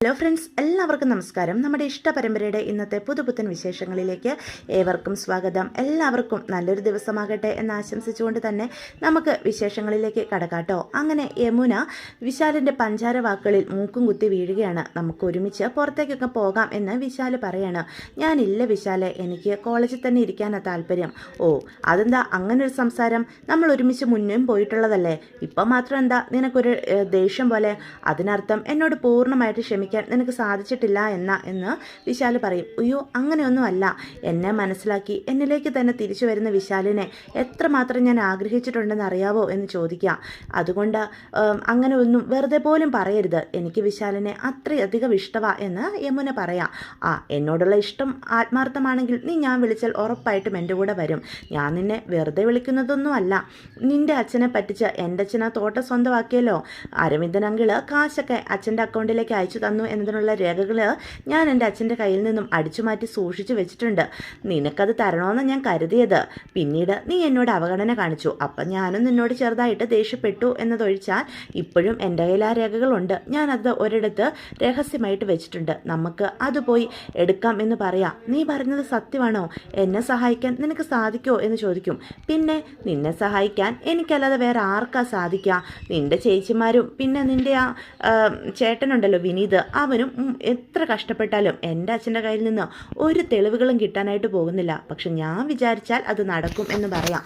Hello friends, എല്ലാവർക്കും നമസ്കാരം. നമ്മുടെ ഇഷ്ടപരമ്പരയുടെ ഇന്നത്തെ പുതുപുത്തൻ വിശേഷങ്ങളിലേക്ക് ഏവർക്കും സ്വാഗതം. എല്ലാവർക്കും നല്ലൊരു ദിവസമാകട്ടെ എന്ന് ആശംസിച്ചുകൊണ്ട് തന്നെ നമുക്ക് വിശേഷങ്ങളിലേക്ക് കടക്കാട്ടോ. അങ്ങനെ യമുന വിശാലിൻ്റെ പഞ്ചാര വാക്കുകളിൽ മൂക്കും കുത്തി വീഴുകയാണ്. നമുക്ക് ഒരുമിച്ച് പുറത്തേക്കൊക്കെ പോകാം എന്ന് വിശാൽ പറയാണ്. ഞാനില്ല വിശാലെ, എനിക്ക് കോളേജിൽ തന്നെ ഇരിക്കാനാണ് താല്പര്യം. ഓ, അതെന്താ അങ്ങനൊരു സംസാരം? നമ്മൾ ഒരുമിച്ച് മുന്നേയും പോയിട്ടുള്ളതല്ലേ, ഇപ്പം മാത്രം എന്താ നിനക്കൊരു ദേഷ്യം പോലെ? അതിനർത്ഥം എന്നോട് പൂർണ്ണമായിട്ട് ക്ഷമിക്കാൻ നിനക്ക് സാധിച്ചിട്ടില്ല എന്ന് വിശാൽ പറയും. അയ്യോ, അങ്ങനെയൊന്നുമല്ല. എന്നെ മനസ്സിലാക്കി എന്നിലേക്ക് തന്നെ തിരിച്ചു വരുന്ന വിശാലിനെ എത്രമാത്രം ഞാൻ ആഗ്രഹിച്ചിട്ടുണ്ടെന്ന് അറിയാവോ എന്ന് ചോദിക്കുക. അതുകൊണ്ട് അങ്ങനെ ഒന്നും വെറുതെ പോലും പറയരുത്. എനിക്ക് വിശാലിനെ അത്രയധികം ഇഷ്ടമാ എന്ന് യമുന പറയാം. എന്നോടുള്ള ഇഷ്ടം ആത്മാർത്ഥമാണെങ്കിൽ നീ ഞാൻ വിളിച്ചാൽ ഉറപ്പായിട്ടും എൻ്റെ കൂടെ വരും. ഞാൻ നിന്നെ വെറുതെ വിളിക്കുന്നതൊന്നുമല്ല. നിൻ്റെ അച്ഛനെ പറ്റിച്ച് എൻ്റെ അച്ഛൻ ആ തോട്ടം സ്വന്തമാക്കിയല്ലോ. അരവിന്ദൻ അങ്കിള് കാശൊക്കെ അച്ഛൻ്റെ അക്കൗണ്ടിലേക്ക് അയച്ചു തന്നു എന്നതിനുള്ള രേഖകൾ ഞാൻ എൻ്റെ അച്ഛൻ്റെ കയ്യിൽ നിന്നും അടിച്ചു മാറ്റി സൂക്ഷിച്ചു വെച്ചിട്ടുണ്ട്. നിനക്കത് തരണമെന്ന് ഞാൻ കരുതിയത്. പിന്നീട് നീ എന്നോട് അവഗണന കാണിച്ചു. അപ്പം ഞാനും നിന്നോട് ചെറുതായിട്ട് ദേഷ്യപ്പെട്ടു എന്നതൊഴിച്ചാൽ ഇപ്പോഴും എൻ്റെ കയ്യിൽ ആ രേഖകളുണ്ട്. ഞാനത് ഒരിടത്ത് രഹസ്യമായിട്ട് വെച്ചിട്ടുണ്ട്. നമുക്ക് അത് പോയി എടുക്കാം എന്ന് പറയാം. നീ പറഞ്ഞത് സത്യമാണോ? എന്നെ സഹായിക്കാൻ നിനക്ക് സാധിക്കുമോ എന്ന് ചോദിക്കും. പിന്നെ നിന്നെ സഹായിക്കാൻ എനിക്കല്ലാതെ വേറെ ആർക്കാ സാധിക്കുക? നിൻ്റെ ചേച്ചിമാരും പിന്നെ നിൻ്റെ ആ ചേട്ടനുണ്ടല്ലോ വിനീത്, അവനും എത്ര കഷ്ടപ്പെട്ടാലും എൻ്റെ അച്ഛൻ്റെ കയ്യിൽ നിന്ന് ഒരു തെളിവുകളും കിട്ടാനായിട്ട് പോകുന്നില്ല. പക്ഷെ ഞാൻ വിചാരിച്ചാൽ അത് നടക്കും എന്ന് പറയാം.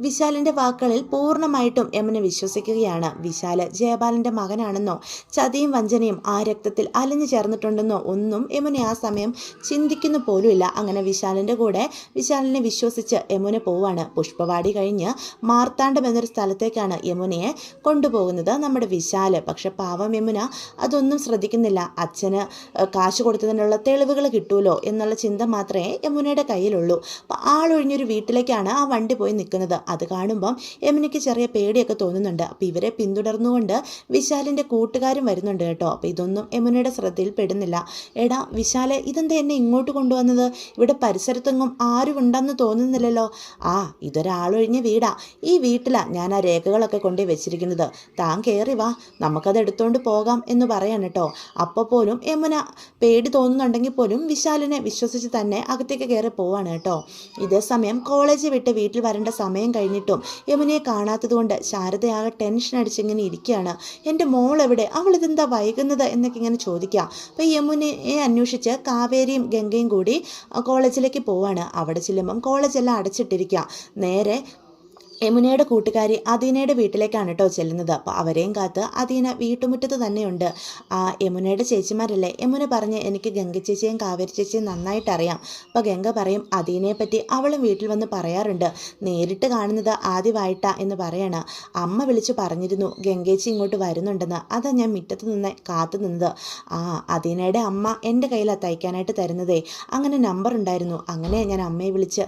വിശാലിൻ്റെ വാക്കുകളിൽ പൂർണ്ണമായിട്ടും യമുന വിശ്വസിക്കുകയാണ്. വിശാല് ജയപാലൻ്റെ മകനാണെന്നോ ചതിയും വഞ്ചനയും ആ രക്തത്തിൽ അലിഞ്ഞു ചേർന്നിട്ടുണ്ടെന്നോ ഒന്നും യമുന ആ സമയം ചിന്തിക്കുന്നു പോലുമില്ല. അങ്ങനെ വിശാലിൻ്റെ കൂടെ വിശാലിനെ വിശ്വസിച്ച് യമുന പോവാണ്. പുഷ്പവാടി കഴിഞ്ഞ് മാർത്താണ്ഡം എന്നൊരു സ്ഥലത്തേക്കാണ് യമുനയെ കൊണ്ടുപോകുന്നത് നമ്മുടെ വിശാല്. പക്ഷെ പാവം യമുന അതൊന്നും ശ്രദ്ധിക്കുന്നില്ല. അച്ഛന് കാശ് കൊടുത്തതിനുള്ള തെളിവുകൾ കിട്ടുമല്ലോ എന്നുള്ള ചിന്ത മാത്രമേ യമുനയുടെ കയ്യിലുള്ളൂ. അപ്പോൾ ആളൊഴിഞ്ഞൊരു വീട്ടിലേക്കാണ് ആ വണ്ടി പോയി നിൽക്കുന്നത്. അത് കാണുമ്പം യമുനയ്ക്ക് ചെറിയ പേടിയൊക്കെ തോന്നുന്നുണ്ട്. അപ്പോൾ ഇവരെ പിന്തുടർന്നുകൊണ്ട് വിശാലിൻ്റെ കൂട്ടുകാരും വരുന്നുണ്ട് കേട്ടോ. അപ്പോൾ ഇതൊന്നും യമുനയുടെ ശ്രദ്ധയിൽ പെടുന്നില്ല. എടാ വിശാലെ, ഇതെന്താ എന്നെ ഇങ്ങോട്ട് കൊണ്ടുവന്നത്? ഇവിടെ പരിസരത്തെങ്ങും ആരും ഉണ്ടെന്ന് തോന്നുന്നില്ലല്ലോ. ഇതൊരാളൊഴിഞ്ഞ വീടാ. ഈ വീട്ടിലാണ് ഞാൻ ആ രേഖകളൊക്കെ കൊണ്ടുപോയി വെച്ചിരിക്കുന്നത്. താൻ കയറി വാ, നമുക്കത് എടുത്തുകൊണ്ട് പോകാം എന്ന് പറയാൻ കേട്ടോ. അപ്പോൾ പോലും യമുന പേടി തോന്നുന്നുണ്ടെങ്കിൽ പോലും വിശാലിനെ വിശ്വസിച്ച് തന്നെ അകത്തേക്ക് കയറി പോവാണ് കേട്ടോ. ഇതേ സമയം കോളേജ് വിട്ട് വീട്ടിൽ വരേണ്ട സമയം കഴിഞ്ഞിട്ടും യമുനയെ കാണാത്തത് കൊണ്ട് ശാരദയാകെ ടെൻഷൻ അടിച്ചിങ്ങനെ ഇരിക്കുകയാണ്. എൻ്റെ മോൾ എവിടെ? അവൾ ഇതെന്താ വൈകുന്നത് എന്നൊക്കെ ഇങ്ങനെ ചോദിക്കുക. അപ്പോൾ യമുനയെ അന്വേഷിച്ച് കാവേരിയും ഗംഗയും കൂടി കോളേജിലേക്ക് പോവാണ്. അവിടെ ചെല്ലുമ്പം കോളേജെല്ലാം അടച്ചിട്ടിരിക്കുക. നേരെ യമുനയുടെ കൂട്ടുകാരി അദീനയുടെ വീട്ടിലേക്കാണ് കേട്ടോ ചെല്ലുന്നത്. അപ്പോൾ അവരെയും കാത്ത് അദീന വീട്ടുമുറ്റത്ത് തന്നെയുണ്ട്. യമുനയുടെ ചേച്ചിമാരല്ലേ. യമുന പറഞ്ഞ് എനിക്ക് ഗംഗ ചേച്ചിയും കാവേരി ചേച്ചിയും നന്നായിട്ട് അറിയാം. അപ്പോൾ ഗംഗ പറയും അദീനയെ പറ്റി അവളും വീട്ടിൽ വന്ന് പറയാറുണ്ട്. നേരിട്ട് കാണുന്നത് ആദ്യമായിട്ടാ എന്ന് പറയാണ്. അമ്മ വിളിച്ചു പറഞ്ഞിരുന്നു ഗംഗേച്ചി ഇങ്ങോട്ട് വരുന്നുണ്ടെന്ന്. അതാ ഞാൻ മുറ്റത്ത് നിന്ന് കാത്തു നിന്നത്. അദീനയുടെ അമ്മ എൻ്റെ കയ്യിലാണ് തയ്ക്കാനായിട്ട് തരുന്നതേ. അങ്ങനെ നമ്പർ ഉണ്ടായിരുന്നു. അങ്ങനെ ഞാൻ അമ്മയെ വിളിച്ച്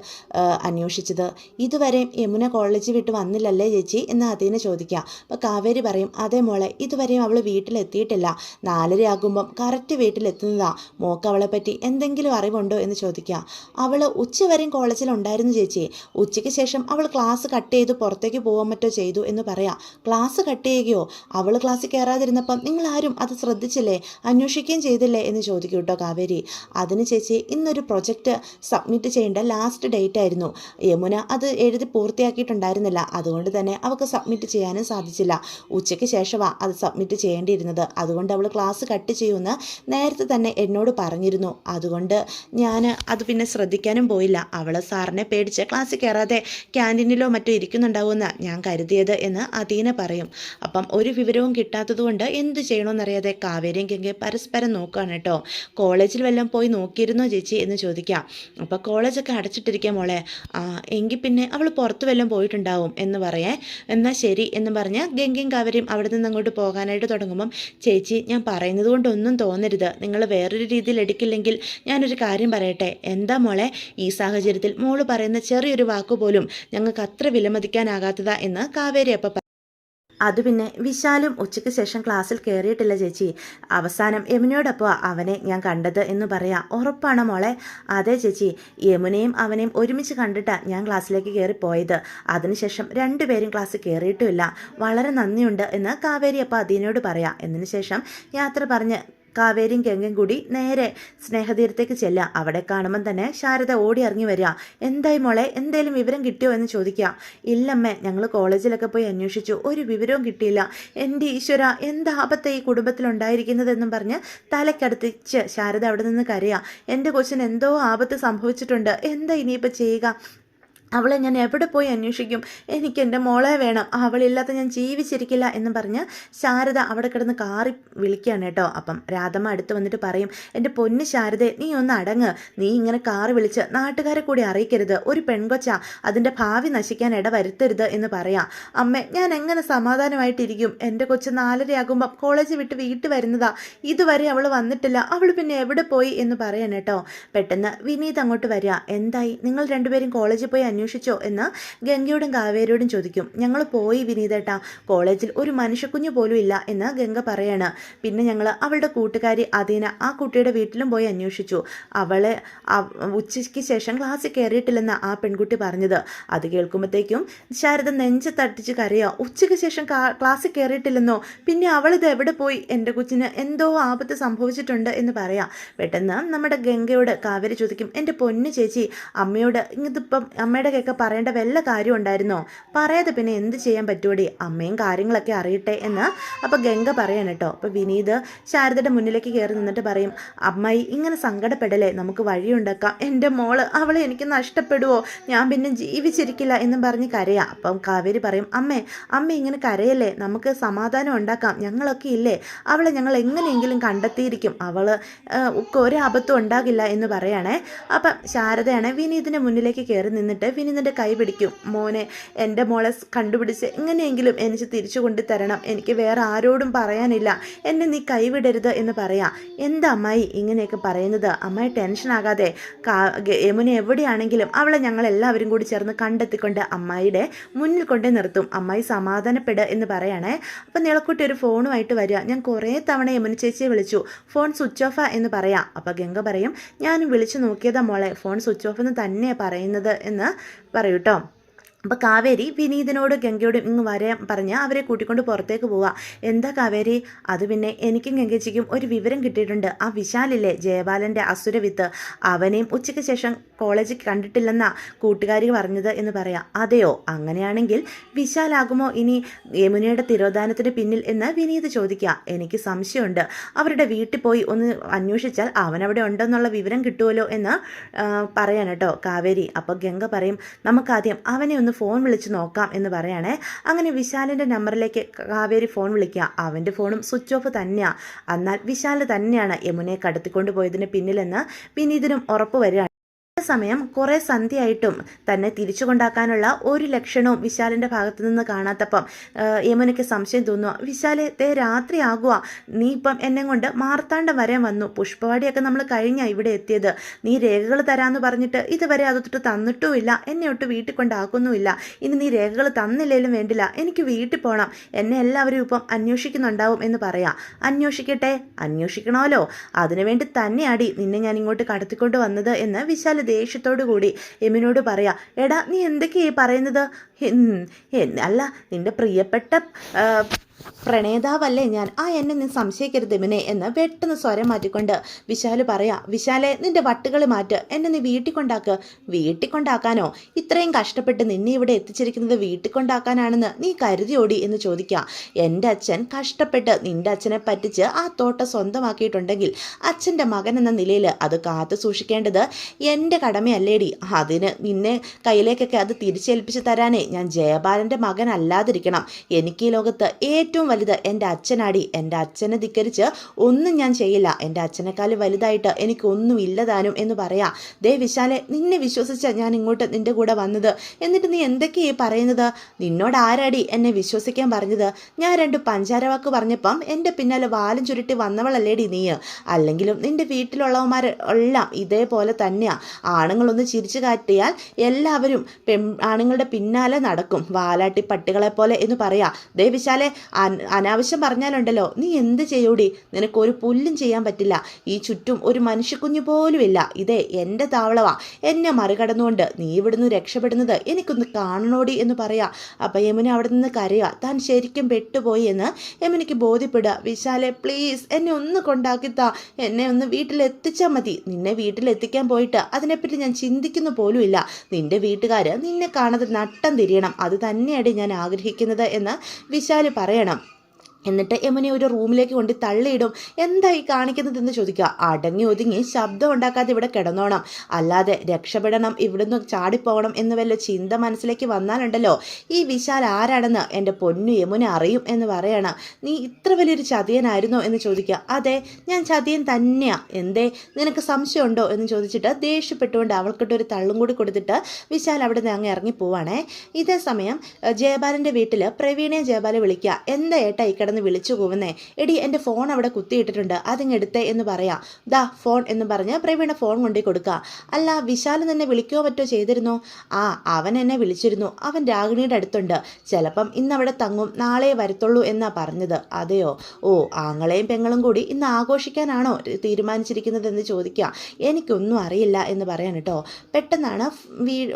അന്വേഷിച്ചത്. ഇതുവരെ യമുന കോളേജ് വിട്ട് വന്നില്ലല്ലേ ചേച്ചി എന്ന് അദീന ചോദിക്കാം. അപ്പോൾ കാവേരി പറയും അതേ മോളെ, ഇതുവരെയും അവൾ വീട്ടിലെത്തിയിട്ടില്ല. 4:30 ആകുമ്പം കറക്റ്റ് വീട്ടിലെത്തുന്നതാ. മോക്ക് അവളെ പറ്റി എന്തെങ്കിലും അറിവുണ്ടോ എന്ന് ചോദിക്കാം. അവൾ ഉച്ചവരെയും കോളേജിലുണ്ടായിരുന്നു ചേച്ചി. ഉച്ചയ്ക്ക് ശേഷം അവൾ ക്ലാസ് കട്ട് ചെയ്ത് പുറത്തേക്ക് പോകാൻ മറ്റോ ചെയ്തു എന്ന് പറയാം. ക്ലാസ് കട്ട് ചെയ്യുകയോ? അവൾ ക്ലാസ്സിൽ കയറാതിരുന്നപ്പം നിങ്ങൾ ആരും അത് ശ്രദ്ധിച്ചില്ലേ, അന്വേഷിക്കുകയും ചെയ്തില്ലേ എന്ന് ചോദിക്കും കേട്ടോ കാവേരി. അതിന് ചേച്ചി ഇന്നൊരു പ്രൊജക്റ്റ് സബ്മിറ്റ് ചെയ്യേണ്ട ലാസ്റ്റ് ഡേറ്റ് ആയിരുന്നു. യമുന അത് എഴുതി പൂർത്തിയാക്കിയിട്ടുണ്ടായിരുന്നു. അതുകൊണ്ട് തന്നെ അവൾക്ക് സബ്മിറ്റ് ചെയ്യാനും സാധിച്ചില്ല. ഉച്ചയ്ക്ക് ശേഷമാണ് അത് സബ്മിറ്റ് ചെയ്യേണ്ടിയിരുന്നത്. അതുകൊണ്ട് അവൾ ക്ലാസ് കട്ട് ചെയ്യുമെന്ന് നേരത്തെ തന്നെ എന്നോട് പറഞ്ഞിരുന്നു. അതുകൊണ്ട് ഞാൻ അത് പിന്നെ ശ്രദ്ധിക്കാനും പോയില്ല. അവൾ സാറിനെ പേടിച്ച് ക്ലാസ്സിൽ കയറാതെ ക്യാൻറ്റീനിലോ മറ്റോ ഇരിക്കുന്നുണ്ടാവുമെന്ന് ഞാൻ കരുതിയത് എന്ന് അദീന പറയും. അപ്പം ഒരു വിവരവും കിട്ടാത്തതുകൊണ്ട് എന്ത് ചെയ്യണമെന്നറിയാതെ കാവേരിയും ഗംഗയും പരസ്പരം നോക്കുകയാണ് കേട്ടോ. കോളേജിൽ വല്ലതും പോയി നോക്കിയിരുന്നോ ചേച്ചി എന്ന് ചോദിക്കാം. അപ്പോൾ കോളേജൊക്കെ അടച്ചിട്ടിരിക്കാം മോളെ. എങ്കിൽ പിന്നെ അവൾ പുറത്ത് വല്ലതും പോയിട്ടുണ്ടാവും എന്ന് പറയേ. എന്നാൽ ശരി എന്ന് പറഞ്ഞ് ഗംഗയും കാവേരിയും അവിടെ നിന്ന് അങ്ങോട്ട് പോകാനായിട്ട് തുടങ്ങുമ്പം ചേച്ചി ഞാൻ പറയുന്നത് കൊണ്ടൊന്നും തോന്നരുത്. നിങ്ങൾ വേറൊരു രീതിയിൽ എടുക്കില്ലെങ്കിൽ ഞാനൊരു കാര്യം പറയട്ടെ. എന്താ മോളെ? ഈ സാഹചര്യത്തിൽ മോള് പറയുന്ന ചെറിയൊരു വാക്കുപോലും ഞങ്ങൾക്ക് അത്ര വിലമതിക്കാനാകാത്തതാ എന്ന് കാവേരി അപ്പം അത് പിന്നെ വിശാലും ഉച്ചയ്ക്ക് ശേഷം ക്ലാസ്സിൽ കയറിയിട്ടില്ല ചേച്ചി. അവസാനം യമുനയോടൊപ്പം അവനെ ഞാൻ കണ്ടത് എന്ന് പറയാം. ഉറപ്പാണോ മോളെ? അതെ ചേച്ചി, യമുനയും അവനെയും ഒരുമിച്ച് കണ്ടിട്ടാണ് ഞാൻ ക്ലാസ്സിലേക്ക് കയറിപ്പോയത്. അതിനുശേഷം രണ്ടുപേരും ക്ലാസ്സിൽ കയറിയിട്ടുമില്ല. വളരെ നന്ദിയുണ്ട് എന്ന് കാവേരി അപ്പോൾ അതിനോട് പറയാം. എന്നതിന് ശേഷം യാത്ര പറഞ്ഞ് കാവേരിയും ഗംഗയും കൂടി നേരെ സ്നേഹതീരത്തേക്ക് ചെല്ലുക. അവിടെ കാണുമ്പം തന്നെ ശാരദ ഓടി ഇറങ്ങി വരിക. എന്തായി മോളെ, എന്തേലും വിവരം കിട്ടിയോ എന്ന് ചോദിക്കുക. ഇല്ലമ്മേ, ഞങ്ങൾ കോളേജിലൊക്കെ പോയി അന്വേഷിച്ചു, ഒരു വിവരവും കിട്ടിയില്ല. എൻ്റെ ഈശ്വര, എന്താപത്തെ ഈ കുടുംബത്തിലുണ്ടായിരിക്കുന്നതെന്നും പറഞ്ഞ് തലക്കടുത്തിച്ച് ശാരദ അവിടെ നിന്ന് കരയുക. എൻ്റെ കൊച്ചിന് എന്തോ ആപത്ത് സംഭവിച്ചിട്ടുണ്ട്, എന്താ ഇനിയിപ്പോൾ ചെയ്യുക? അവളെ ഞാൻ എവിടെ പോയി അന്വേഷിക്കും? എനിക്ക് എൻ്റെ മോളെ വേണം, അവളില്ലാത്ത ഞാൻ ജീവിച്ചിരിക്കില്ല എന്ന് പറഞ്ഞ് ശാരദ അവിടെ കിടന്ന് കാറി വിളിക്കുകയാണ് കേട്ടോ. അപ്പം രാധമ്മ അടുത്ത് വന്നിട്ട് പറയും, എൻ്റെ പൊന്ന് ശാരദേ, നീ ഒന്ന് അടങ്ങ്. നീ ഇങ്ങനെ കാറി വിളിച്ച് നാട്ടുകാരെ കൂടി അറിയിക്കരുത്. ഒരു പെൺകൊച്ച, അതിൻ്റെ ഭാവി നശിക്കാൻ ഇടവരുത്തരുത് എന്ന് പറയാം. അമ്മേ, ഞാൻ എങ്ങനെ സമാധാനമായിട്ടിരിക്കും? എൻ്റെ കൊച്ച് 4:30 കോളേജ് വിട്ട് വീട്ടിൽ വരുന്നതാ, ഇതുവരെ അവൾ വന്നിട്ടില്ല. അവൾ പിന്നെ എവിടെ പോയി എന്ന് പറയാൻ കേട്ടോ. പെട്ടെന്ന് വിനീത് അങ്ങോട്ട് വരിക. എന്തായി, നിങ്ങൾ രണ്ടുപേരും കോളേജിൽ പോയി അന്വേഷിച്ചോ എന്ന് ഗംഗയോടും കാവേരിയോടും ചോദിക്കും. ഞങ്ങൾ പോയി വിനീതേട്ടാ, കോളേജിൽ ഒരു മനുഷ്യക്കുഞ്ഞു പോലും ഇല്ല എന്ന് ഗംഗ പറയാണ്. പിന്നെ ഞങ്ങൾ അവളുടെ കൂട്ടുകാരി അദീന, ആ കുട്ടിയുടെ വീട്ടിലും പോയി അന്വേഷിച്ചു. അവളെ ഉച്ചയ്ക്ക് ശേഷം ക്ലാസ്സിൽ കയറിയിട്ടില്ലെന്ന് ആ പെൺകുട്ടി പറഞ്ഞത്. അത് കേൾക്കുമ്പോഴത്തേക്കും ശാരദ നെഞ്ച് തട്ടിച്ച് കരയോ. ഉച്ചയ്ക്ക് ശേഷം ക്ലാസ്സിൽ കയറിയിട്ടില്ലെന്നോ? പിന്നെ അവളിത് എവിടെ പോയി? എൻ്റെ കൊച്ചിന് എന്തോ ആപത്ത് സംഭവിച്ചിട്ടുണ്ട് എന്ന് പറയാം. പെട്ടെന്ന് നമ്മുടെ ഗംഗയോട് കാവേരി ചോദിക്കും, എൻ്റെ പൊന്നു ചേച്ചി, അമ്മയോട് ഇതിപ്പം അമ്മയുടെ കേൾക്കെ പറയേണ്ട വല്ല കാര്യം ഉണ്ടായിരുന്നോ? പറയാതെ പിന്നെ എന്ത് ചെയ്യാൻ പറ്റുമോടി? അമ്മയും കാര്യങ്ങളൊക്കെ അറിയട്ടെ എന്ന് അപ്പോൾ ഗംഗ പറയാൻ കേട്ടോ. അപ്പോൾ വിനീത് ശാരദയുടെ മുന്നിലേക്ക് കയറി നിന്നിട്ട് പറയും, അമ്മായി ഇങ്ങനെ സങ്കടപ്പെടലേ, നമുക്ക് വഴിയുണ്ടാക്കാം. എൻ്റെ മോള്, അവളെ എനിക്ക് നഷ്ടപ്പെടുവോ? ഞാൻ പിന്നെ ജീവിച്ചിരിക്കില്ല എന്നും പറഞ്ഞ് കരയാം. അപ്പം കാവേരി പറയും, അമ്മ ഇങ്ങനെ കരയല്ലേ, നമുക്ക് സമാധാനം ഉണ്ടാക്കാം, ഞങ്ങളൊക്കെ ഇല്ലേ, അവളെ ഞങ്ങൾ എങ്ങനെയെങ്കിലും കണ്ടെത്തിയിരിക്കും, അവള് ഒരു അബദ്ധം ഉണ്ടാകില്ല എന്ന് പറയണേ. അപ്പം ശാരദയാണ് വിനീതിൻ്റെ മുന്നിലേക്ക് കയറി നിന്നിട്ട് വിനീതിൻ്റെ കൈ പിടിക്കും. മോനെ, എൻ്റെ മോളെ കണ്ടുപിടിച്ച് എങ്ങനെയെങ്കിലും എനിക്ക് തിരിച്ചു കൊണ്ടു തരണം, എനിക്ക് വേറെ ആരോടും പറയാനില്ല, എന്നെ നീ കൈവിടരുത് എന്ന് പറയാം. എന്താ അമ്മായി ഇങ്ങനെയൊക്കെ പറയുന്നത്? അമ്മായി ടെൻഷനാകാതെ, യമുന എവിടെയാണെങ്കിലും അവളെ ഞങ്ങൾ എല്ലാവരും കൂടി ചേർന്ന് കണ്ടെത്തിക്കൊണ്ട് അമ്മായിയുടെ മുന്നിൽ കൊണ്ടേ നിർത്തും. അമ്മായി സമാധാനപ്പെട് എന്ന് പറയണേ. അപ്പം നീളക്കുട്ടി ഒരു ഫോണുമായിട്ട് വരിക. ഞാൻ കുറേ തവണ യമുന ചേച്ചിയെ വിളിച്ചു, ഫോൺ സ്വിച്ച് ഓഫാ എന്ന് പറയാം. അപ്പം ഗംഗ പറയും, ഞാനും വിളിച്ചു നോക്കിയതാ മോളെ, ഫോൺ സ്വിച്ച് ഓഫ് എന്ന് തന്നെയാണ് പറയുന്നത് എന്ന് പറയൂട്ടോ. അപ്പോൾ കാവേരി വിനീതിനോട് ഗംഗയോടും ഇങ്ങ് വരാൻ പറഞ്ഞ് അവരെ കൂട്ടിക്കൊണ്ട് പുറത്തേക്ക് പോവുക. എന്താ കാവേരി? അത് പിന്നെ എനിക്കും ഗംഗച്ചിക്കും ഒരു വിവരം കിട്ടിയിട്ടുണ്ട്. ആ വിശാലില്ലേ, ജയബാലൻ്റെ അസുരവിത്ത്, അവനെയും ഉച്ചയ്ക്ക് ശേഷം കോളേജിൽ കണ്ടിട്ടില്ലെന്നാ കൂട്ടുകാരി പറഞ്ഞത് എന്ന് പറയാം. അതെയോ? അങ്ങനെയാണെങ്കിൽ വിശാലാകുമോ ഇനി യമുനയുടെ തിരോധാനത്തിന് പിന്നിൽ എന്ന് വിനീത് ചോദിക്കുക. എനിക്ക് സംശയമുണ്ട്, അവരുടെ വീട്ടിൽ പോയി ഒന്ന് അന്വേഷിച്ചാൽ അവനവിടെ ഉണ്ടെന്നുള്ള വിവരം കിട്ടുമല്ലോ എന്ന് പറയാൻ കേട്ടോ കാവേരി. അപ്പോൾ ഗംഗ പറയും, നമുക്കാദ്യം അവനെ ഒന്ന് ഫോൺ വിളിച്ച് നോക്കാം എന്ന് പറയണേ. അങ്ങനെ വിശാലിൻ്റെ നമ്പറിലേക്ക് കാവേരി ഫോൺ വിളിക്കുക. അവൻ്റെ ഫോണും സ്വിച്ച് ഓഫ് തന്നെയാണ്. എന്നാൽ വിശാൽ തന്നെയാണ് യമുനയെ കടത്തിക്കൊണ്ട് പോയതിന് പിന്നിലെന്ന് വിനീതിനും ഉറപ്പ് വരികയാണ്. സമയം കുറേ സന്ധ്യയായിട്ടും തന്നെ തിരിച്ചു കൊണ്ടാക്കാനുള്ള ഒരു ലക്ഷണവും വിശാലിൻ്റെ ഭാഗത്തു നിന്ന് കാണാത്തപ്പം യമുനയ്ക്ക് സംശയം തോന്നുക. വിശാലെ, രാത്രിയാകുക, നീ ഇപ്പം എന്നെ കൊണ്ട് മാർത്താണ്ഡം വരെ വന്നു, പുഷ്പവാടിയൊക്കെ നമ്മൾ കഴിഞ്ഞാൽ ഇവിടെ എത്തിയത്, നീ രേഖകൾ തരാമെന്ന് പറഞ്ഞിട്ട് ഇതുവരെ അതൊട്ട് തന്നിട്ടുമില്ല, എന്നെ ഒട്ട് വീട്ടിൽ കൊണ്ടാക്കുന്നുമില്ല. ഇനി നീ രേഖകൾ തന്നില്ലേലും വേണ്ടില്ല, എനിക്ക് വീട്ടിൽ പോകണം, എന്നെ എല്ലാവരും ഇപ്പം അന്വേഷിക്കുന്നുണ്ടാവും എന്ന് പറയാം. അന്വേഷിക്കട്ടെ, അന്വേഷിക്കണമല്ലോ, അതിനുവേണ്ടി തന്നെയാടി നിന്നെ ഞാൻ ഇങ്ങോട്ട് കടത്തിക്കൊണ്ട് വന്നത് എന്ന് വിശാൽ ദേഷ്യത്തോടു കൂടി യമുനോട് പറയാ. എടാ, നീ എന്തൊക്കെയാ പറയുന്നത്? അല്ല, നിന്റെ പ്രിയപ്പെട്ട പ്രണേതാവല്ലേ ഞാൻ, എന്നെ നീ സംശയിക്കരുത് യമുനെ എന്ന് പെട്ടെന്ന് സ്വരം മാറ്റിക്കൊണ്ട് വിശാല് പറയാ. വിശാലെ, നിന്റെ വട്ടുകൾ മാറ്റ്, എന്നെ നീ വീട്ടിൽ കൊണ്ടാക്ക്. വീട്ടിൽ കൊണ്ടാക്കാനോ? ഇത്രയും കഷ്ടപ്പെട്ട് നിന്നെ ഇവിടെ എത്തിച്ചിരിക്കുന്നത് വീട്ടിൽ കൊണ്ടാക്കാനാണെന്ന് നീ കരുതിയോടി എന്ന് ചോദിക്കാം. എൻ്റെ അച്ഛൻ കഷ്ടപ്പെട്ട് നിന്റെ അച്ഛനെ പറ്റിച്ച് ആ തോട്ടം സ്വന്തമാക്കിയിട്ടുണ്ടെങ്കിൽ അച്ഛൻ്റെ മകൻ എന്ന നിലയിൽ അത് കാത്തു സൂക്ഷിക്കേണ്ടത് എൻ്റെ കടമയല്ലേടി. അതിന് നിന്നെ കയ്യിലേക്കൊക്കെ അത് തിരിച്ചേൽപ്പിച്ച് തരാനേ ഞാൻ ജയബാലൻ്റെ മകൻ അല്ലാതിരിക്കണം. എനിക്ക് ഈ ലോകത്ത് ഏറ്റവും വലുത് എൻ്റെ അച്ഛനാടി. എൻ്റെ അച്ഛനെ ധിക്കരിച്ച് ഒന്നും ഞാൻ ചെയ്യില്ല. എൻ്റെ അച്ഛനേക്കാൾ വലുതായിട്ട് എനിക്കൊന്നും ഇല്ലതാനും എന്ന് പറയാം. ദേ വിശാലെ, നിന്നെ വിശ്വസിച്ച ഞാൻ ഇങ്ങോട്ട് നിൻ്റെ കൂടെ വന്നത്, എന്നിട്ട് നീ എന്തൊക്കെയാ പറയുന്നത്? നിന്നോട് ആരാടി എന്നെ വിശ്വസിക്കാൻ പറഞ്ഞത്? ഞാൻ 2 പഞ്ചാര വാക്ക് പറഞ്ഞപ്പം എൻ്റെ പിന്നാലെ വാലും ചുരുട്ടി വന്നവളല്ലേടി നീ. അല്ലെങ്കിലും നിൻ്റെ വീട്ടിലുള്ളവന്മാർ എല്ലാം ഇതേപോലെ തന്നെയാണ്. ആണുങ്ങളൊന്ന് ചിരിച്ചു കാട്ടിയാൽ എല്ലാവരും ആണുങ്ങളുടെ പിന്നാലെ നടക്കും വാലാട്ടി പട്ടികളെ പോലെ എന്ന് പറയാ. ദേ വിശാലെ, അനാവശ്യം പറഞ്ഞാലുണ്ടല്ലോ നീ എന്ത് ചെയ്യൂടി? നിനക്കൊരു പുല്ലും ചെയ്യാൻ പറ്റില്ല. ഈ ചുറ്റും ഒരു മനുഷ്യക്കുഞ്ഞു പോലും ഇല്ല. ഇതേ എൻ്റെ താവളവാ. എന്നെ മറികടന്നുകൊണ്ട് നീ ഇവിടുന്ന് രക്ഷപ്പെടുന്നത് എനിക്കൊന്ന് കാണണോടി എന്ന് പറയാ. അപ്പം യമുന അവിടെ നിന്ന് കരയുക. താൻ ശരിക്കും പെട്ടുപോയി എന്ന് യമുനയ്ക്ക് ബോധ്യപ്പെടുക. വിശാലെ പ്ലീസ് എന്നെ ഒന്ന് കൊണ്ടാക്കിത്താ, എന്നെ ഒന്ന് വീട്ടിലെത്തിച്ചാൽ മതി. നിന്നെ വീട്ടിലെത്തിക്കാൻ പോയിട്ട് അതിനെപ്പറ്റി ഞാൻ ചിന്തിക്കുന്നു പോലുമില്ല. നിന്റെ വീട്ടുകാർ നിന്നെ കാണാതെ നട്ടം തിരിയണം. അത് തന്നെയാണ് ഞാൻ ആഗ്രഹിക്കുന്നത് എന്ന് വിശാല് പറയണം. എന്നിട്ട് യമുനെ ഒരു റൂമിലേക്ക് കൊണ്ട് തള്ളിയിടും. എന്തായി കാണിക്കുന്നതെന്ന് ചോദിക്കുക. അടങ്ങി ഒതുങ്ങി ശബ്ദം ഉണ്ടാക്കാതെ ഇവിടെ കിടന്നോണം, അല്ലാതെ രക്ഷപ്പെടണം, ഇവിടുന്ന് ചാടിപ്പോകണം എന്ന് വല്ല ചിന്ത മനസ്സിലേക്ക് വന്നാലുണ്ടല്ലോ ഈ വിശാൽ ആരാണെന്ന് എൻ്റെ പൊന്നു യമുന അറിയും എന്ന് പറയണം. നീ ഇത്ര വലിയൊരു ചതിയനായിരുന്നോ എന്ന് ചോദിക്കുക. അതെ, ഞാൻ ചതിയൻ തന്നെയാ. എന്തേ, നിനക്ക് സംശയമുണ്ടോ എന്ന് ചോദിച്ചിട്ട് ദേഷ്യപ്പെട്ടുകൊണ്ട് അവൾക്കിട്ടൊരു തള്ളും കൂടി കൊടുത്തിട്ട് വിശാൽ അവിടെ നിന്ന് അങ്ങ് ഇറങ്ങി പോവാണേ. ഇതേ സമയം ജയപാലൻ്റെ വീട്ടിൽ പ്രവീണയെ ജയപാല വിളിക്കുക. എന്താ ഏട്ടാ ഈ കിടന്ന് വിളിച്ചു പോകുന്നേ? എടി എൻ്റെ ഫോൺ അവിടെ കുത്തിയിട്ടിട്ടുണ്ട്, അതിങ്ങെടുത്തേ എന്ന് പറയാം. ദാ ഫോൺ എന്ന് പറഞ്ഞ് പ്രവീണ ഫോൺ കൊണ്ടു കൊടുക്കുക. അല്ല, വിശാൽ തന്നെ വിളിക്കുകയോ മറ്റോ ചെയ്തിരുന്നോ? ആ, അവൻ എന്നെ വിളിച്ചിരുന്നു. അവൻ രാഗിണിയുടെ അടുത്തുണ്ട്. ചിലപ്പം ഇന്നവിടെ തങ്ങും, നാളെ വരത്തുള്ളൂ എന്നാ പറഞ്ഞത്. അതെയോ? ഓ, ആങ്ങളെയും പെങ്ങളും കൂടി ഇന്ന് ആഘോഷിക്കാനാണോ തീരുമാനിച്ചിരിക്കുന്നതെന്ന് ചോദിക്കുക. എനിക്കൊന്നും അറിയില്ല എന്ന് പറയാൻ കേട്ടോ. പെട്ടെന്നാണ്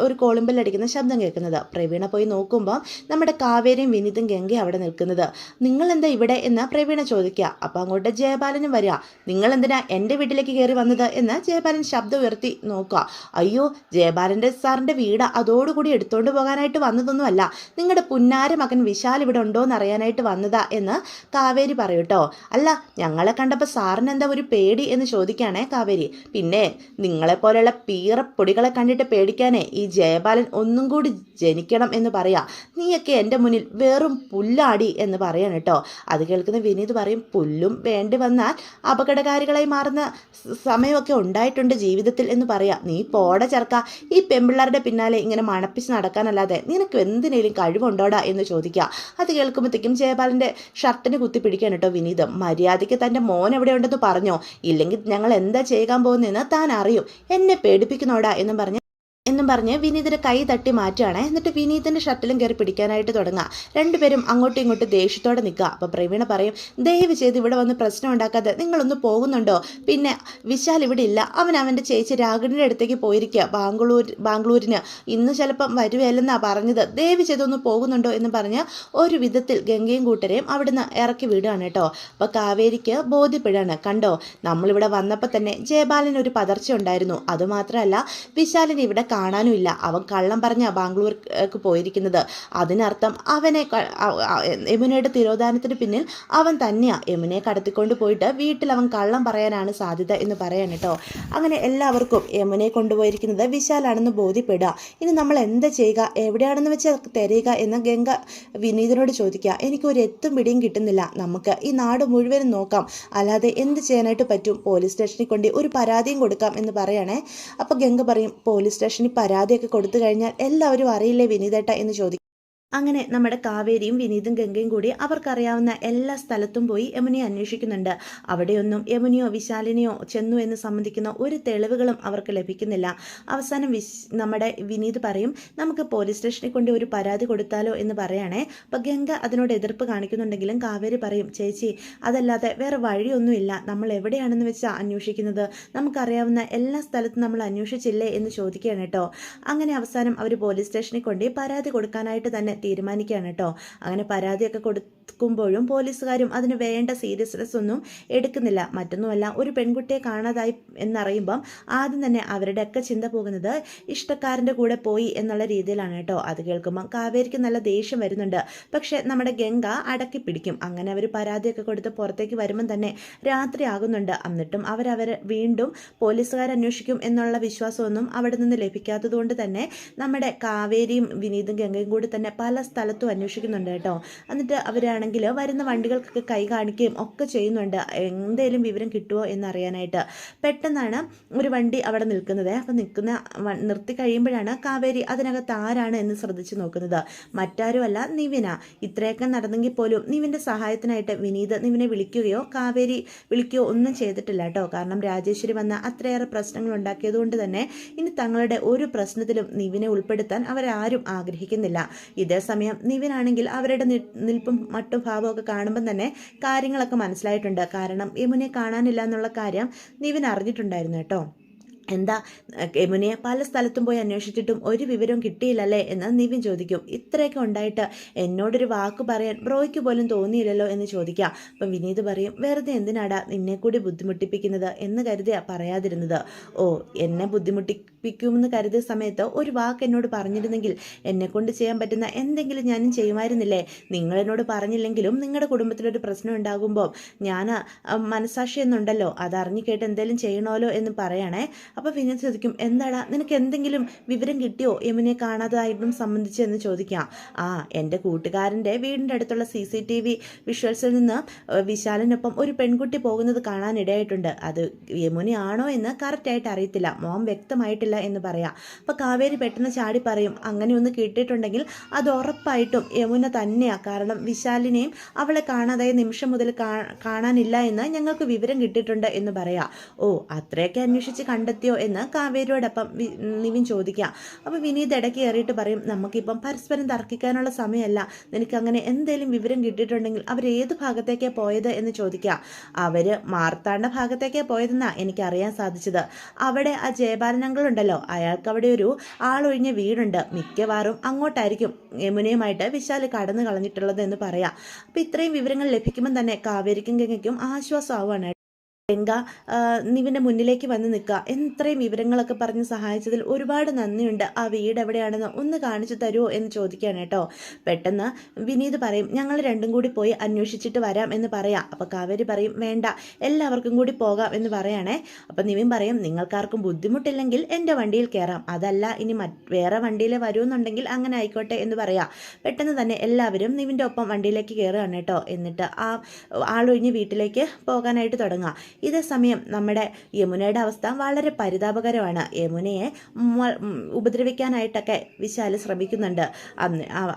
ഒരു കോളിമ്പലടിക്കുന്ന ശബ്ദം കേൾക്കുന്നത്. പ്രവീണ പോയി നോക്കുമ്പോൾ നമ്മുടെ കാവേരിയും വിനീതും ഗംഗയും അവിടെ നിൽക്കുന്നത്. നിങ്ങൾ എന്താ ഇവിടെ എന്ന് പ്രവീണ ചോദിക്കുക. അപ്പം അങ്ങോട്ട് ജയപാലനും വരിക. നിങ്ങൾ എന്തിനാ എൻ്റെ വീട്ടിലേക്ക് കയറി വന്നത് എന്ന് ജയപാലൻ ശബ്ദം ഉയർത്തി നോക്കുക. അയ്യോ, ജയപാലൻ്റെ സാറിൻ്റെ വീട് അതോടുകൂടി എടുത്തുകൊണ്ട് പോകാനായിട്ട് വന്നതൊന്നുമല്ല, നിങ്ങളുടെ പുന്നാര മകൻ വിശാൽ ഇവിടെ ഉണ്ടോ എന്ന് അറിയാനായിട്ട് വന്നതാ എന്ന് കാവേരി പറയൂട്ടോ. അല്ല, ഞങ്ങളെ കണ്ടപ്പോൾ സാറിന് എന്താ ഒരു പേടി എന്ന് ചോദിക്കുകയാണേ കാവേരി. പിന്നെ നിങ്ങളെപ്പോലെയുള്ള പീറപ്പൊടികളെ കണ്ടിട്ട് പേടിക്കാനേ ഈ ജയപാലൻ ഒന്നും കൂടി ജനിക്കണം എന്ന് പറയാ. നീയൊക്കെ എൻ്റെ മുന്നിൽ വെറും പുല്ലാടി എന്ന് പറയാൻ കേട്ടോ. അത് കേൾക്കുന്ന വിനീത് പറയും, പുല്ലും വേണ്ടി വന്നാൽ അപകടകാരികളായി മാറുന്ന സമയമൊക്കെ ഉണ്ടായിട്ടുണ്ട് ജീവിതത്തിൽ എന്ന് പറയാം. നീ പോട ചെറുക്ക, ഈ പെമ്പിള്ളാരുടെ പിന്നാലെ ഇങ്ങനെ മണപ്പിച്ച് നടക്കാനല്ലാതെ നിനക്ക് എന്തിനേലും കഴിവുണ്ടോടാ എന്ന് ചോദിക്കുക. അത് കേൾക്കുമ്പോഴത്തേക്കും ജയപാലൻ്റെ ഷർട്ടിന് കുത്തി പിടിക്കാൻ കേട്ടോ വിനീത്. മര്യാദയ്ക്ക് തൻ്റെ മോൻ എവിടെ ഉണ്ടെന്ന് പറഞ്ഞോ, ഇല്ലെങ്കിൽ ഞങ്ങൾ എന്താ ചെയ്യാൻ പോകുന്നതെന്ന് താൻ അറിയും. എന്നെ പേടിപ്പിക്കുന്നോടാ എന്നും പറഞ്ഞ് വിനീതിൻ്റെ കൈ തട്ടി മാറ്റുകയാണ്. എന്നിട്ട് വിനീതിൻ്റെ ഷർട്ടിലും കയറി പിടിക്കാനായിട്ട് തുടങ്ങുക. രണ്ടുപേരും അങ്ങോട്ടും ഇങ്ങോട്ടും ദേഷ്യത്തോടെ നിൽക്കുക. അപ്പോൾ പ്രവീണ പറയും, ദയവ് ചെയ്ത് ഇവിടെ വന്ന് പ്രശ്നം ഉണ്ടാക്കാതെ നിങ്ങളൊന്ന് പോകുന്നുണ്ടോ? പിന്നെ വിശാൽ ഇവിടെ ഇല്ല, അവൻ അവൻ്റെ ചേച്ചി രാഗിണിയുടെ അടുത്തേക്ക് പോയിരിക്കുക ബാംഗ്ലൂരിന്. ഇന്ന് ചിലപ്പം വരുവല്ലെന്നാണ് പറഞ്ഞത്. ദയവ് ചെയ്തൊന്ന് പോകുന്നുണ്ടോ എന്ന് പറഞ്ഞ് ഒരു വിധത്തിൽ ഗംഗയും കൂട്ടരെയും അവിടുന്ന് ഇറക്കി വിടുകയാണ് കേട്ടോ. അപ്പോൾ കാവേരിക്ക് ബോധ്യപ്പെടുകയാണ്, കണ്ടോ നമ്മളിവിടെ വന്നപ്പോൾ തന്നെ ജയപാലന് ഒരു പതർച്ച ഉണ്ടായിരുന്നു. അതുമാത്രമല്ല വിശാലിന് ഇവിടെ കാണാനുമില്ല. അവൻ കള്ളം പറഞ്ഞ ബാംഗ്ലൂർക്ക് പോയിരിക്കുന്നത്. അതിനർത്ഥം അവനെ യമുനയുടെ തിരോധാനത്തിന് പിന്നിൽ അവൻ തന്നെയാണ്. യമുനയെ കടത്തിക്കൊണ്ട് പോയിട്ട് വീട്ടിൽ അവൻ കള്ളം പറയാനാണ് സാധ്യത എന്ന് പറയാൻ കേട്ടോ. അങ്ങനെ എല്ലാവർക്കും യമുനയെ കൊണ്ടുപോയിരിക്കുന്നത് വിശാലാണെന്ന് ബോധ്യപ്പെടുക. ഇനി നമ്മൾ എന്താ ചെയ്യുക, എവിടെയാണെന്ന് വെച്ചാൽ തരിക എന്ന് ഗംഗ വിനീതിനോട് ചോദിക്കുക. എനിക്കൊരു എത്തും പിടിയും കിട്ടുന്നില്ല. നമുക്ക് ഈ നാട് മുഴുവനും നോക്കാം, അല്ലാതെ എന്ത് ചെയ്യാനായിട്ട് പറ്റും? പോലീസ് സ്റ്റേഷനിൽ കൊണ്ട് ഒരു പരാതിയും കൊടുക്കാം എന്ന് പറയണേ. അപ്പോൾ ഗംഗ പറയും, പോലീസ് സ്റ്റേഷനിൽ പരാതിയൊക്കെ കൊടുത്തു കഴിഞ്ഞാൽ എല്ലാവരും അറിയില്ലേ വിനീതേട്ട എന്ന് ചോദിക്കും. അങ്ങനെ നമ്മുടെ കാവേരിയും വിനീതും ഗംഗയും കൂടി അവർക്കറിയാവുന്ന എല്ലാ സ്ഥലത്തും പോയി യമുനയെ അന്വേഷിക്കുന്നുണ്ട്. അവിടെയൊന്നും യമുനയോ വിശാലിനെയോ ചെന്നു എന്ന് സംബന്ധിക്കുന്ന ഒരു തെളിവുകളും അവർക്ക് ലഭിക്കുന്നില്ല. അവസാനം നമ്മുടെ വിനീത് പറയും, നമുക്ക് പോലീസ് സ്റ്റേഷനിൽ കൊണ്ട് ഒരു പരാതി കൊടുത്താലോ എന്ന് പറയണേ. അപ്പം ഗംഗ അതിനോട് എതിർപ്പ് കാണിക്കുന്നുണ്ടെങ്കിലും കാവേരി പറയും, ചേച്ചി അതല്ലാതെ വേറെ വഴിയൊന്നുമില്ല, നമ്മൾ എവിടെയാണെന്ന് വെച്ചാൽ അന്വേഷിക്കുന്നത്, നമുക്കറിയാവുന്ന എല്ലാ സ്ഥലത്തും നമ്മൾ അന്വേഷിച്ചില്ലേ എന്ന് ചോദിക്കുകയാണ് കേട്ടോ. അങ്ങനെ അവസാനം അവർ പോലീസ് സ്റ്റേഷനിൽ കൊണ്ട് പരാതി കൊടുക്കാനായിട്ട് തന്നെ തീരുമാനിക്കുകയാണ് കേട്ടോ. അങ്ങനെ പരാതിയൊക്കെ കൊടുക്കുമ്പോഴും പോലീസുകാരും അതിന് വേണ്ട സീരിയസ്നെസ് ഒന്നും എടുക്കുന്നില്ല. മറ്റൊന്നുമല്ല, ഒരു പെൺകുട്ടിയെ കാണാതായി എന്നറിയുമ്പം ആദ്യം തന്നെ അവരുടെയൊക്കെ ചിന്ത പോകുന്നത് ഇഷ്ടക്കാരൻ്റെ കൂടെ പോയി എന്നുള്ള രീതിയിലാണ് കേട്ടോ. അത് കേൾക്കുമ്പം കാവേരിക്ക് നല്ല ദേഷ്യം വരുന്നുണ്ട്. പക്ഷേ നമ്മുടെ ഗംഗ അടക്കി പിടിക്കും. അങ്ങനെ അവർ പരാതിയൊക്കെ കൊടുത്ത് പുറത്തേക്ക് വരുമ്പം തന്നെ രാത്രി ആകുന്നുണ്ട്. എന്നിട്ടും അവരവരെ വീണ്ടും പോലീസുകാർ അന്വേഷിക്കും എന്നുള്ള വിശ്വാസമൊന്നും അവിടെ നിന്ന് ലഭിക്കാത്തത് കൊണ്ട് തന്നെ നമ്മുടെ കാവേരിയും വിനീതും ഗംഗയും കൂടി തന്നെ പല സ്ഥലത്തും അന്വേഷിക്കുന്നുണ്ട് കേട്ടോ. എന്നിട്ട് അവരാണെങ്കിൽ വരുന്ന വണ്ടികൾക്കൊക്കെ കൈ കാണിക്കുകയും ഒക്കെ ചെയ്യുന്നുണ്ട്, എന്തെങ്കിലും വിവരം കിട്ടുമോ എന്നറിയാനായിട്ട്. പെട്ടെന്നാണ് ഒരു വണ്ടി അവിടെ നിൽക്കുന്നത്. അപ്പം നിർത്തി കഴിയുമ്പോഴാണ് കാവേരി അതിനകത്ത് ആരാണ് എന്ന് ശ്രദ്ധിച്ചു നോക്കുന്നത്. മറ്റാരുമല്ല, നിവിന. ഇത്രയൊക്കെ നടന്നെങ്കിൽ പോലും നിവിൻ്റെ സഹായത്തിനായിട്ട് വിനീത് നിവിനെ വിളിക്കുകയോ കാവേരി വിളിക്കുകയോ ഒന്നും ചെയ്തിട്ടില്ല കേട്ടോ. കാരണം രാജേശ്വരി വന്ന അത്രയേറെ പ്രശ്നങ്ങൾ ഉണ്ടാക്കിയതുകൊണ്ട് തന്നെ ഇനി തങ്ങളുടെ ഒരു പ്രശ്നത്തിലും നിവിനെ ഉൾപ്പെടുത്താൻ അവരാരും ആഗ്രഹിക്കുന്നില്ല. ഇതേസമയം നിവിനാണെങ്കിൽ അവരുടെ നിൽപ്പും മട്ടും ഭാവമൊക്കെ കാണുമ്പം തന്നെ കാര്യങ്ങളൊക്കെ മനസ്സിലായിട്ടുണ്ട്. കാരണം യമുനെ കാണാനില്ല എന്നുള്ള കാര്യം നിവിൻ അറിഞ്ഞിട്ടുണ്ടായിരുന്നു കേട്ടോ. എന്താ യമുനയെ പല സ്ഥലത്തും പോയി അന്വേഷിച്ചിട്ടും ഒരു വിവരവും കിട്ടിയില്ലല്ലേ എന്ന് നിവിൻ ചോദിക്കും. ഇത്രയൊക്കെ ഉണ്ടായിട്ട് എന്നോടൊരു വാക്ക് പറയാൻ ബ്രോയ്ക്ക് പോലും തോന്നിയില്ലല്ലോ എന്ന് ചോദിക്കാം. അപ്പം വിനീത് പറയും, വെറുതെ എന്തിനാടാ നിന്നെ കൂടി ബുദ്ധിമുട്ടിപ്പിക്കുന്നത് എന്ന് കരുതിയാ പറയാതിരുന്നത്. ഓ, എന്നെ ബുദ്ധിമുട്ടിപ്പിക്കുമെന്ന് കരുതിയ സമയത്ത് ഒരു വാക്ക് എന്നോട് പറഞ്ഞിരുന്നെങ്കിൽ എന്നെക്കൊണ്ട് ചെയ്യാൻ പറ്റുന്ന എന്തെങ്കിലും ഞാനും ചെയ്യുമായിരുന്നില്ലേ? നിങ്ങൾ എന്നോട് പറഞ്ഞില്ലെങ്കിലും നിങ്ങളുടെ കുടുംബത്തിലൊരു പ്രശ്നം ഉണ്ടാകുമ്പോൾ ഞാൻ മനസാക്ഷി എന്നുണ്ടല്ലോ, അതറിഞ്ഞു കേട്ട് എന്തെങ്കിലും ചെയ്യണമല്ലോ എന്ന് പറയണേ. അപ്പോൾ വിനീത് ചോദിക്കും, എന്താടാ നിനക്ക് എന്തെങ്കിലും വിവരം കിട്ടിയോ യമുനെ കാണാതായിട്ടും സംബന്ധിച്ച് എന്ന് ചോദിക്കാം. എൻ്റെ കൂട്ടുകാരൻ്റെ വീടിൻ്റെ അടുത്തുള്ള CCTV വിഷ്വൽസിൽ നിന്ന് വിശാലിനൊപ്പം ഒരു പെൺകുട്ടി പോകുന്നത് കാണാനിടയായിട്ടുണ്ട്. അത് യമുനയാണോ എന്ന് കറക്റ്റായിട്ട് അറിയത്തില്ല, മോം വ്യക്തമായിട്ടില്ല എന്ന് പറയാം. അപ്പോൾ കാവേരി പെട്ടെന്ന് ചാടി പറയും, അങ്ങനെ ഒന്ന് കിട്ടിയിട്ടുണ്ടെങ്കിൽ അത് ഉറപ്പായിട്ടും യമുന തന്നെയാണ്. കാരണം വിശാലിനെയും അവളെ കാണാതായ നിമിഷം മുതൽ കാണാനില്ല എന്ന് ഞങ്ങൾക്ക് വിവരം കിട്ടിയിട്ടുണ്ട് എന്ന് പറയാം. ഓ, അത്രയൊക്കെ അന്വേഷിച്ച് കണ്ടെത്തിയോ എന്ന് കാവേരിയോടൊപ്പം നിവിൻ ചോദിക്കാം. അപ്പോൾ വിനീത് ഇടയ്ക്ക് കയറിയിട്ട് പറയും, നമുക്കിപ്പം പരസ്പരം തർക്കിക്കാനുള്ള സമയമല്ല, നിനക്കങ്ങനെ എന്തെങ്കിലും വിവരം കിട്ടിയിട്ടുണ്ടെങ്കിൽ അവരേത് ഭാഗത്തേക്കാണ് പോയത് എന്ന് ചോദിക്കാം. അവർ മാർത്താണ്ഡ ഭാഗത്തേക്കാണ് പോയതെന്നാണ് എനിക്കറിയാൻ സാധിച്ചത്. അവിടെ ആ ജയപാലനങ്ങളുണ്ടല്ലോ, അയാൾക്ക് അവിടെ ഒരു ആളൊഴിഞ്ഞ വീടുണ്ട്, മിക്കവാറും അങ്ങോട്ടായിരിക്കും യമുനയുമായിട്ട് വിശാൽ കടന്നു കളഞ്ഞിട്ടുള്ളത് എന്ന് പറയാം. അപ്പോൾ ഇത്രയും വിവരങ്ങൾ ലഭിക്കുമ്പോൾ തന്നെ കാവേരിക്കും ഗംഗയ്ക്കും ആശ്വാസമാവുകയാണ്. ഗംഗ നിവിൻ്റെ മുന്നിലേക്ക് വന്ന് നിൽക്കുക. ഇത്രയും വിവരങ്ങളൊക്കെ പറഞ്ഞ് സഹായിച്ചതിൽ ഒരുപാട് നന്ദിയുണ്ട്, ആ വീട് എവിടെയാണെന്ന് ഒന്ന് കാണിച്ചു തരുമോ എന്ന് ചോദിക്കുകയാണ് കേട്ടോ. പെട്ടെന്ന് വിനീത് പറയും, ഞങ്ങൾ രണ്ടും കൂടി പോയി അന്വേഷിച്ചിട്ട് വരാം എന്ന് പറയാം. അപ്പോൾ കാവേരി പറയും, വേണ്ട, എല്ലാവർക്കും കൂടി പോകാം എന്ന് പറയാണേ. അപ്പോൾ നിവിൻ പറയും, നിങ്ങൾക്കാർക്കും ബുദ്ധിമുട്ടില്ലെങ്കിൽ എൻ്റെ വണ്ടിയിൽ കയറാം, അതല്ല ഇനി വേറെ വണ്ടിയിൽ വരുമെന്നുണ്ടെങ്കിൽ അങ്ങനെ ആയിക്കോട്ടെ എന്ന് പറയാം. പെട്ടെന്ന് തന്നെ എല്ലാവരും നിവിൻ്റെ ഒപ്പം വണ്ടിയിലേക്ക് കയറുകയാണ് കേട്ടോ. എന്നിട്ട് ആ ആളൊഴിഞ്ഞ് വീട്ടിലേക്ക് പോകാനായിട്ട് തുടങ്ങാം. ഇതേ സമയം നമ്മുടെ യമുനയുടെ അവസ്ഥ വളരെ പരിതാപകരമാണ്. യമുനയെ ഉപദ്രവിക്കാനായിട്ടൊക്കെ വിശാല് ശ്രമിക്കുന്നുണ്ട്.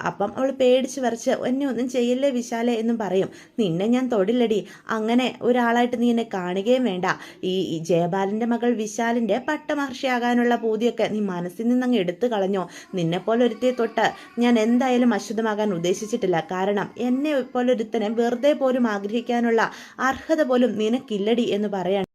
അപ്പം അവൾ പേടിച്ച് വരച്ച് എന്നെ ഒന്നും ചെയ്യില്ലേ വിശാലെ എന്നും പറയും. നിന്നെ ഞാൻ തൊടില്ലടി, അങ്ങനെ ഒരാളായിട്ട് നീ എന്നെ കാണുകയും വേണ്ട. ഈ ജയപാലൻ്റെ മകൾ വിശാലിൻ്റെ പട്ടമഹർഷിയാകാനുള്ള പൂതിയൊക്കെ നീ മനസ്സിൽ നിന്നങ്ങ് എടുത്തു കളഞ്ഞോ. നിന്നെപ്പോലെ ഒരുത്തിയെ തൊട്ട് ഞാൻ എന്തായാലും അശുദ്ധമാകാൻ ഉദ്ദേശിച്ചിട്ടില്ല. കാരണം എന്നെ പോലൊരുത്തനെ വെറുതെ പോലും ആഗ്രഹിക്കാനുള്ള അർഹത പോലും നിനക്കില്ലടി എന്ന് പറയാൻ.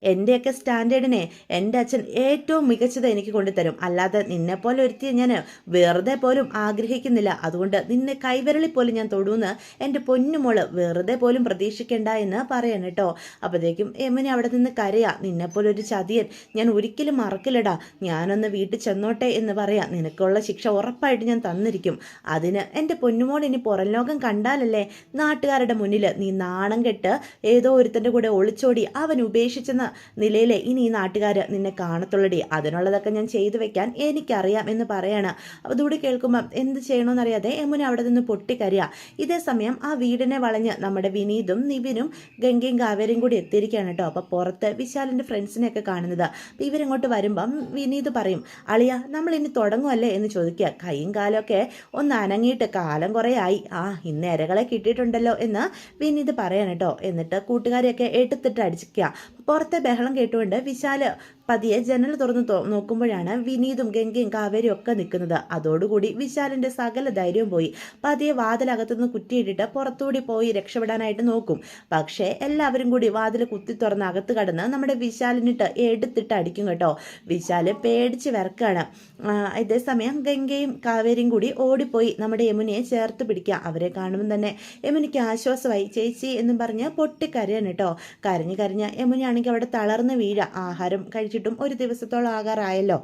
എൻ്റെയൊക്കെ സ്റ്റാൻഡേർഡിനെ എൻ്റെ അച്ഛൻ ഏറ്റവും മികച്ചത് എനിക്ക് കൊണ്ടുതരും, അല്ലാതെ നിന്നെപ്പോലെ ഒരുത്തിയെ ഞാൻ വെറുതെ പോലും ആഗ്രഹിക്കുന്നില്ല. അതുകൊണ്ട് നിന്നെ കൈവിരളിൽ പോലും ഞാൻ തൊടുന്ന് എൻ്റെ പൊന്നുമോള് വെറുതെ പോലും പ്രതീക്ഷിക്കേണ്ട എന്ന് പറയണം കേട്ടോ. അപ്പോഴത്തേക്കും യമുന അവിടെ നിന്ന് കരയാ, നിന്നെപ്പോലെ ഒരു ചതിയൻ ഞാൻ ഒരിക്കലും മറക്കില്ലടാ, ഞാനൊന്ന് വീട്ടിൽ ചെന്നോട്ടെ എന്ന് പറയാം, നിനക്കുള്ള ശിക്ഷ ഉറപ്പായിട്ട് ഞാൻ തന്നിരിക്കും. അതിന് എൻ്റെ പൊന്നുമോൾ ഇനി പുറം ലോകം കണ്ടാലല്ലേ നാട്ടുകാരുടെ മുന്നിൽ നീ നാണം കെട്ട് ഏതോ ഒരുത്തൻ്റെ കൂടെ ഒളിച്ചോടി അവൻ ഉപേക്ഷിച്ചെന്ന് നിലയിൽ ഇനി ഈ നാട്ടുകാർ നിന്നെ കാണത്തുള്ളടി. അതിനുള്ളതൊക്കെ ഞാൻ ചെയ്തു വെക്കാൻ എനിക്കറിയാം എന്ന് പറയാണ്. അപ്പോൾ ഇതുകൂടി കേൾക്കുമ്പം എന്ത് ചെയ്യണമെന്നറിയാതെ യമുന അവിടെ നിന്ന് പൊട്ടിക്കരയാ. ഇതേ സമയം ആ വീടിനെ വളഞ്ഞ് നമ്മുടെ വിനീതും നിവിനും ഗംഗയും കാവേരിയും കൂടി എത്തിയിരിക്കുകയാണ് കേട്ടോ. അപ്പോൾ പുറത്ത് വിശാലിൻ്റെ ഫ്രണ്ട്സിനെയൊക്കെ കാണുന്നത്. അപ്പോൾ ഇവരിങ്ങോട്ട് വരുമ്പം വിനീത് പറയും, അളിയ നമ്മൾ ഇനി തുടങ്ങുമല്ലേ എന്ന് ചോദിക്കുക. കൈയും കാലമൊക്കെ ഒന്ന് അനങ്ങിയിട്ട് കാലം കുറേ ആയി, ഇന്ന് ഇരകളെ കിട്ടിയിട്ടുണ്ടല്ലോ എന്ന് വിനീത് പറയാണ് കേട്ടോ. എന്നിട്ട് കൂട്ടുകാരെയൊക്കെ എടുത്തിട്ട് അടിച്ചിക്കുക. പുറത്തെ ബഹളം കേട്ടുകൊണ്ട് വിശാല് പതിയെ ജനൽ തുറന്ന് നോക്കുമ്പോഴാണ് വിനീതും ഗംഗയും കാവേരിയും ഒക്കെ നിൽക്കുന്നത്. അതോടുകൂടി വിശാലിൻ്റെ സകല ധൈര്യവും പോയി. പതിയെ വാതിലകത്തുനിന്ന് കുറ്റിയിട്ടിട്ട് പുറത്തുകൂടി പോയി രക്ഷപ്പെടാനായിട്ട് നോക്കും. പക്ഷേ എല്ലാവരും കൂടി വാതിൽ കുത്തി തുറന്ന് അകത്ത് കടന്ന് നമ്മുടെ വിശാലിനിട്ട് എടുത്തിട്ട് അടിക്കും കേട്ടോ. വിശാല് പേടിച്ച് വിറക്കാണ്. ഇതേസമയം ഗംഗയും കാവേരിയും കൂടി ഓടിപ്പോയി നമ്മുടെ യമുനയെ ചേർത്ത് പിടിക്കുക. അവരെ കാണുമ്പോൾ തന്നെ യമുനയ്ക്ക് ആശ്വാസമായി. ചേച്ചി എന്നും പറഞ്ഞ് പൊട്ടിക്കരയാണ് കേട്ടോ. കരഞ്ഞ് യമുനയാണെങ്കിൽ അവിടെ തളർന്ന് വീഴ. ആഹാരം കഴിച്ചിട്ടും ഒരു ദിവസത്തോളം ആകാറായല്ലോ.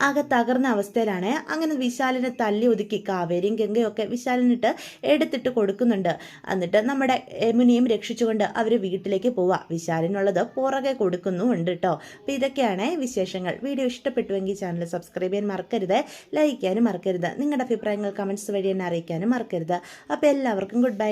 ആകെ തകർന്ന അവസ്ഥയിലാണ്. അങ്ങനെ വിശാലിനെ തല്ലി ഒതുക്കി കാവേരിയും ഗംഗയും ഒക്കെ വിശാലിനിട്ട് എടുത്തിട്ട് കൊടുക്കുന്നുണ്ട്. എന്നിട്ട് നമ്മുടെ യമുനയും രക്ഷിച്ചുകൊണ്ട് അവർ വീട്ടിലേക്ക് പോവുക. വിശാലിനുള്ളത് പുറകെ കൊടുക്കുന്നുമുണ്ട് കേട്ടോ. അപ്പോൾ ഇതൊക്കെയാണ് വിശേഷങ്ങൾ. വീഡിയോ ഇഷ്ടപ്പെട്ടുവെങ്കിൽ ചാനൽ സബ്സ്ക്രൈബ് ചെയ്യാൻ മറക്കരുത്, ലൈക്ക് ചെയ്യാനും മറക്കരുത്, നിങ്ങളുടെ അഭിപ്രായങ്ങൾ കമൻറ്റ്സ് വഴി എന്നെ അറിയിക്കാനും മറക്കരുത്. അപ്പോൾ എല്ലാവർക്കും ഗുഡ് ബൈ.